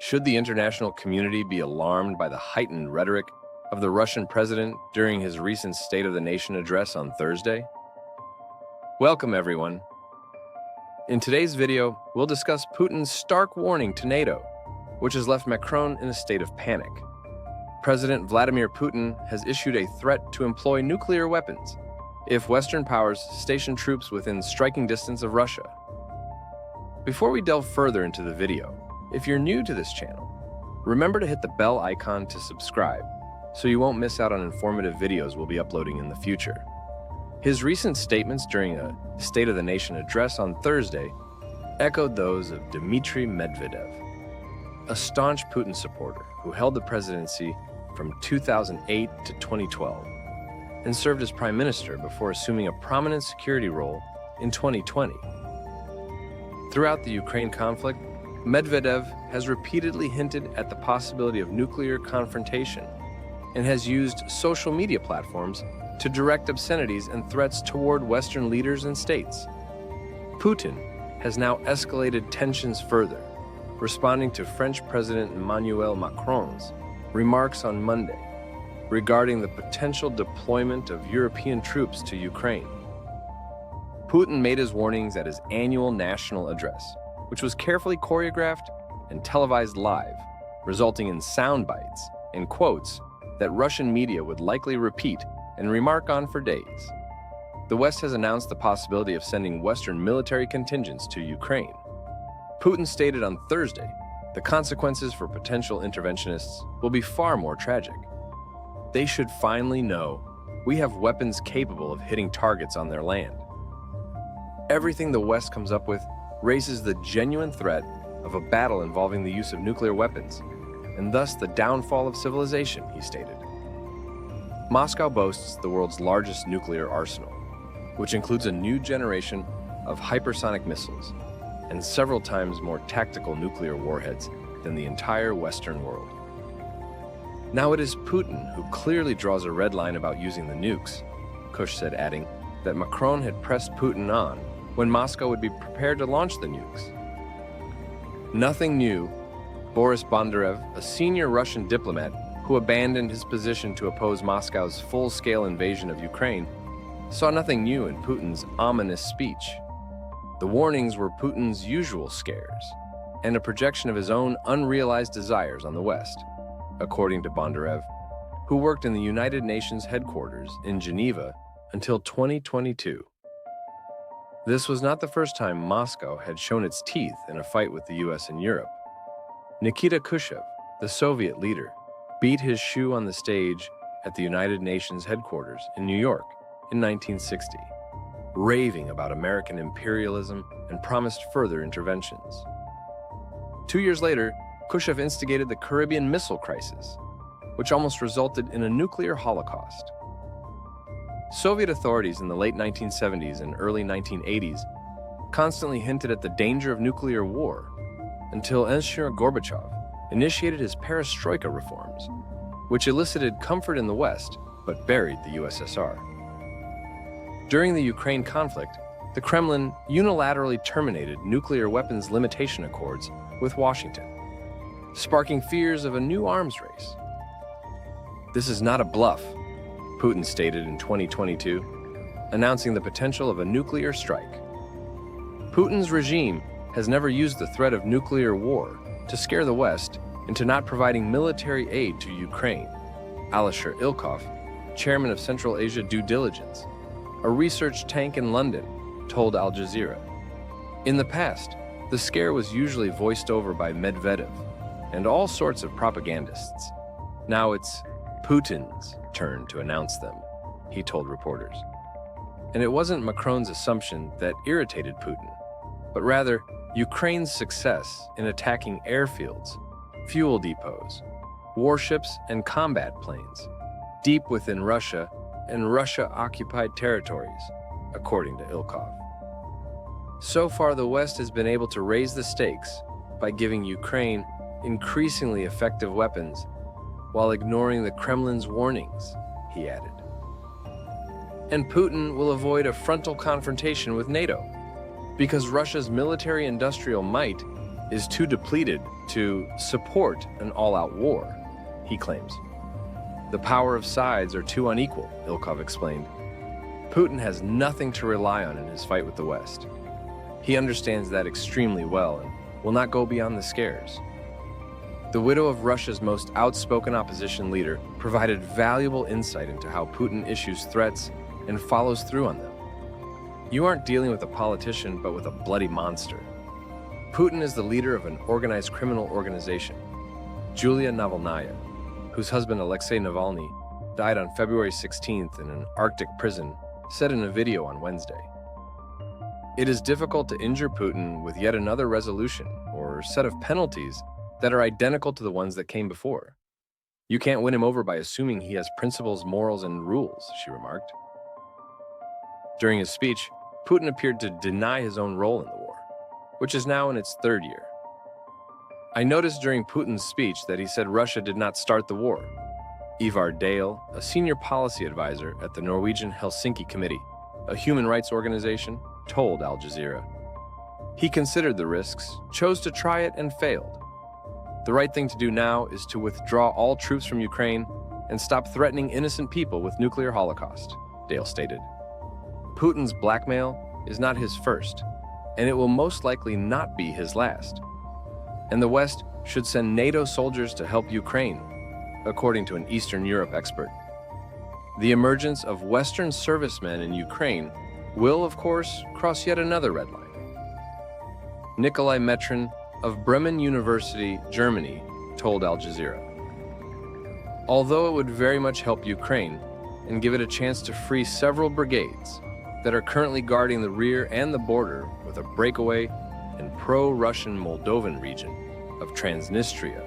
Should the international community be alarmed by the heightened rhetoric of the Russian president during his recent State of the Nation address on Thursday? Welcome, everyone. In today's video, we'll discuss Putin's stark warning to NATO, which has left Macron in a state of panic. President Vladimir Putin has issued a threat to employ nuclear weapons if Western powers station troops within striking distance of Russia. Before we delve further into the video, if you're new to this channel, remember to hit the bell icon to subscribe so you won't miss out on informative videos we'll be uploading in the future. His recent statements during a State of the Nation address on Thursday echoed those of Dmitry Medvedev, a staunch Putin supporter who held the presidency from 2008 to 2012 and served as prime minister before assuming a prominent security role in 2020. Throughout the Ukraine conflict, Medvedev has repeatedly hinted at the possibility of nuclear confrontation and has used social media platforms to direct obscenities and threats toward Western leaders and states. Putin has now escalated tensions further, responding to French President Emmanuel Macron's remarks on Monday regarding the potential deployment of European troops to Ukraine. Putin made his warnings at his annual national address, which was carefully choreographed and televised live, resulting in sound bites and quotes that Russian media would likely repeat and remark on for days. The West has announced the possibility of sending Western military contingents to Ukraine. Putin stated on Thursday the consequences for potential interventionists will be far more tragic. They should finally know we have weapons capable of hitting targets on their land. Everything the West comes up with raises the genuine threat of a battle involving the use of nuclear weapons, and thus the downfall of civilization, he stated. Moscow boasts the world's largest nuclear arsenal, which includes a new generation of hypersonic missiles and several times more tactical nuclear warheads than the entire Western world. Now it is Putin who clearly draws a red line about using the nukes, Kush said, adding that Macron had pressed Putin on when Moscow would be prepared to launch the nukes. Nothing new. Boris Bondarev, a senior Russian diplomat who abandoned his position to oppose Moscow's full-scale invasion of Ukraine, saw nothing new in Putin's ominous speech. The warnings were Putin's usual scares and a projection of his own unrealized desires on the West, according to Bondarev, who worked in the United Nations headquarters in Geneva until 2022. This was not the first time Moscow had shown its teeth in a fight with the US and Europe. Nikita Khrushchev, the Soviet leader, beat his shoe on the stage at the United Nations headquarters in New York in 1960, raving about American imperialism and promised further interventions. 2 years later, Khrushchev instigated the Caribbean Missile Crisis, which almost resulted in a nuclear holocaust. Soviet authorities in the late 1970s and early 1980s constantly hinted at the danger of nuclear war until Mr. Gorbachev initiated his perestroika reforms, which elicited comfort in the West but buried the USSR. During the Ukraine conflict, the Kremlin unilaterally terminated nuclear weapons limitation accords with Washington, sparking fears of a new arms race. This is not a bluff, Putin stated in 2022, announcing the potential of a nuclear strike. Putin's regime has never used the threat of nuclear war to scare the West into not providing military aid to Ukraine, Alisher Ilkov, chairman of Central Asia Due Diligence, a research tank in London, told Al Jazeera. In the past, the scare was usually voiced over by Medvedev and all sorts of propagandists. Now it's Putin's turn to announce them, he told reporters. And it wasn't Macron's assumption that irritated Putin, but rather Ukraine's success in attacking airfields, fuel depots, warships, and combat planes deep within Russia and Russia-occupied territories, according to Ilkov. So far, the West has been able to raise the stakes by giving Ukraine increasingly effective weapons while ignoring the Kremlin's warnings, he added. And Putin will avoid a frontal confrontation with NATO, because Russia's military-industrial might is too depleted to support an all-out war, he claims. The power of sides are too unequal, Ilkov explained. Putin has nothing to rely on in his fight with the West. He understands that extremely well and will not go beyond the scares. The widow of Russia's most outspoken opposition leader provided valuable insight into how Putin issues threats and follows through on them. You aren't dealing with a politician, but with a bloody monster. Putin is the leader of an organized criminal organization, Yulia Navalnaya, whose husband Alexei Navalny died on February 16th in an Arctic prison, said in a video on Wednesday. It is difficult to injure Putin with yet another resolution or set of penalties that are identical to the ones that came before. You can't win him over by assuming he has principles, morals, and rules, she remarked. During his speech, Putin appeared to deny his own role in the war, which is now in its third year. I noticed during Putin's speech that he said Russia did not start the war. Ivar Dale, a senior policy advisor at the Norwegian Helsinki Committee, a human rights organization, told Al Jazeera. He considered the risks, chose to try it, and failed. The right thing to do now is to withdraw all troops from Ukraine and stop threatening innocent people with nuclear holocaust, Dale stated. Putin's blackmail is not his first, and it will most likely not be his last. And the West should send NATO soldiers to help Ukraine, according to an Eastern Europe expert. The emergence of Western servicemen in Ukraine will, of course, cross yet another red line. Nikolai Metrin of Bremen University, Germany, told Al Jazeera. Although it would very much help Ukraine and give it a chance to free several brigades that are currently guarding the rear and the border with a breakaway and pro-Russian Moldovan region of Transnistria.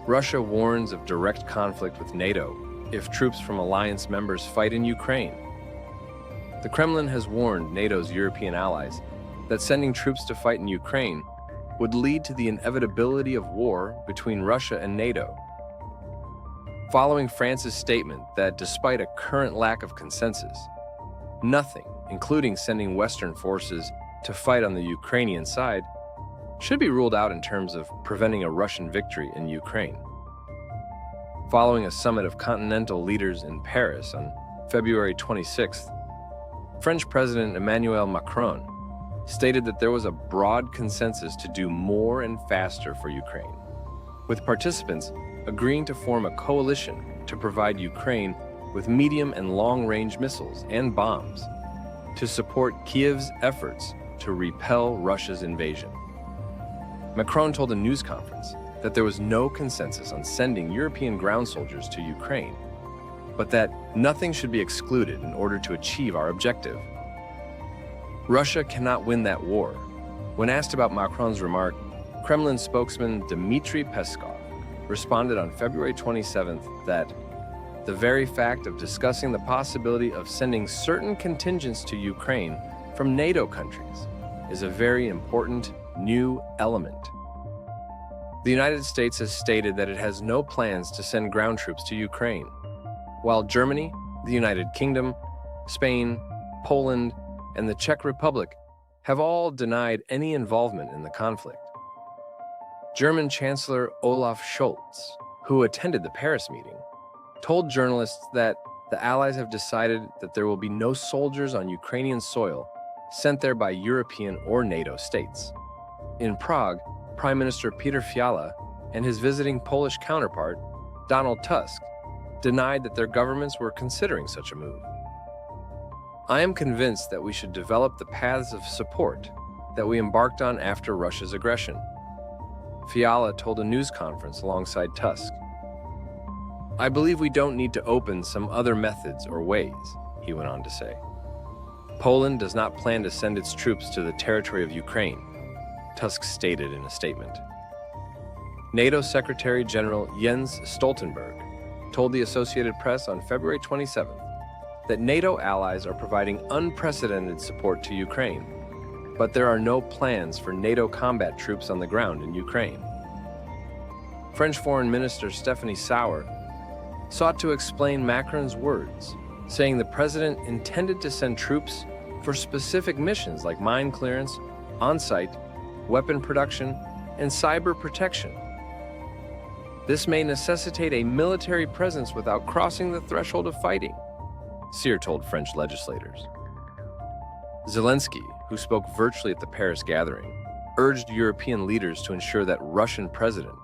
Russia warns of direct conflict with NATO if troops from alliance members fight in Ukraine. The Kremlin has warned NATO's European allies that sending troops to fight in Ukraine would lead to the inevitability of war between Russia and NATO. Following France's statement that despite a current lack of consensus, nothing, including sending Western forces to fight on the Ukrainian side, should be ruled out in terms of preventing a Russian victory in Ukraine. Following a summit of continental leaders in Paris on February 26th, French President Emmanuel Macron stated that there was a broad consensus to do more and faster for Ukraine, with participants agreeing to form a coalition to provide Ukraine with medium and long-range missiles and bombs to support Kiev's efforts to repel Russia's invasion. Macron told a news conference that there was no consensus on sending European ground soldiers to Ukraine, but that nothing should be excluded in order to achieve our objective. Russia cannot win that war. When asked about Macron's remark, Kremlin spokesman Dmitry Peskov responded on February 27th that the very fact of discussing the possibility of sending certain contingents to Ukraine from NATO countries is a very important new element. The United States has stated that it has no plans to send ground troops to Ukraine, while Germany, the United Kingdom, Spain, Poland, and the Czech Republic have all denied any involvement in the conflict. German Chancellor Olaf Scholz, who attended the Paris meeting, told journalists that the Allies have decided that there will be no soldiers on Ukrainian soil sent there by European or NATO states. In Prague, Prime Minister Peter Fiala and his visiting Polish counterpart, Donald Tusk, denied that their governments were considering such a move. I am convinced that we should develop the paths of support that we embarked on after Russia's aggression, Fiala told a news conference alongside Tusk. I believe we don't need to open some other methods or ways, he went on to say. Poland does not plan to send its troops to the territory of Ukraine, Tusk stated in a statement. NATO Secretary General Jens Stoltenberg told the Associated Press on February 27th that NATO allies are providing unprecedented support to Ukraine, but there are no plans for NATO combat troops on the ground in Ukraine. French Foreign Minister Stephanie Sauer sought to explain Macron's words, saying the president intended to send troops for specific missions like mine clearance, on-site, weapon production, and cyber protection. This may necessitate a military presence without crossing the threshold of fighting, Cyr told French legislators. Zelensky, who spoke virtually at the Paris gathering, urged European leaders to ensure that Russian President